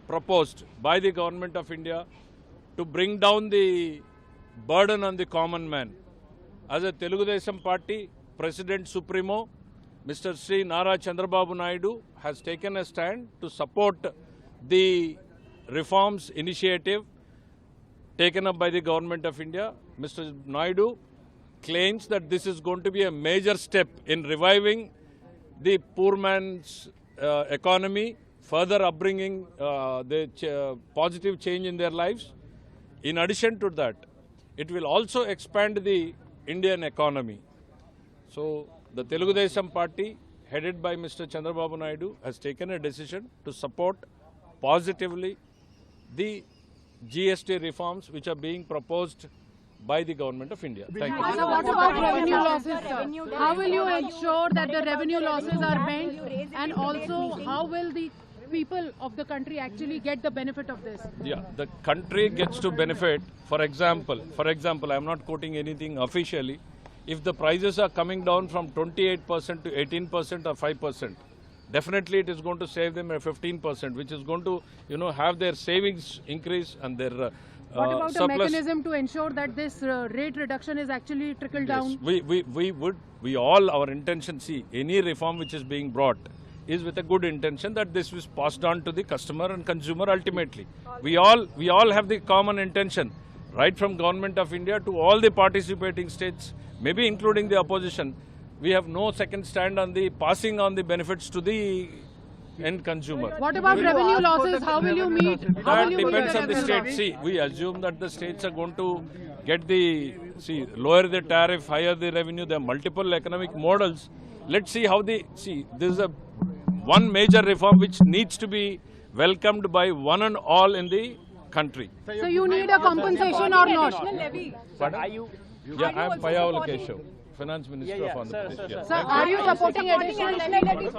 proposed by the Government of India to bring down the burden on the common man. As a Telugu Desam Party, President Supremo, Mr. Sri Nara Chandrababu Naidu has taken a stand to support the reforms initiative taken up by the Government of India. Mr. Naidu claims that this is going to be a major step in reviving the poor man's economy, further upbringing the positive change in their lives. In addition to that, it will also expand the Indian economy. So, the Telugu Desam Party, headed by Mr. Chandrababu Naidu, has taken a decision to support positively the GST reforms which are being proposed by the Government of India. Thank you. So what about revenue losses, sir? How will you ensure that the revenue losses are met, and also how will the people of the country actually get the benefit of this? Yeah, the country gets to benefit. For example, I am not quoting anything officially. If the prices are coming down from 28% to 18% or 5%, definitely it is going to save them a 15%, which is going to, have their savings increase and their what about surplus. a mechanism to ensure that this rate reduction is actually trickled down? We all, our intention, see, any reform which is being brought is with a good intention that this is passed on to the customer and consumer ultimately. We all have the common intention, right from Government of India to all the participating states, maybe including the opposition. We have no second stand on the passing on the benefits to the end consumer. What about revenue losses? How will you meet? That depends on the state. See, we assume that the states are going to get lower the tariff, higher the revenue. There are multiple economic models. Let's see how this is one major reform which needs to be welcomed by one and all in the country. So you need a compensation or not? Yeah, I am Payyavula Keshav, Finance Minister of Andhra Pradesh. Sir, are you supporting additional levy?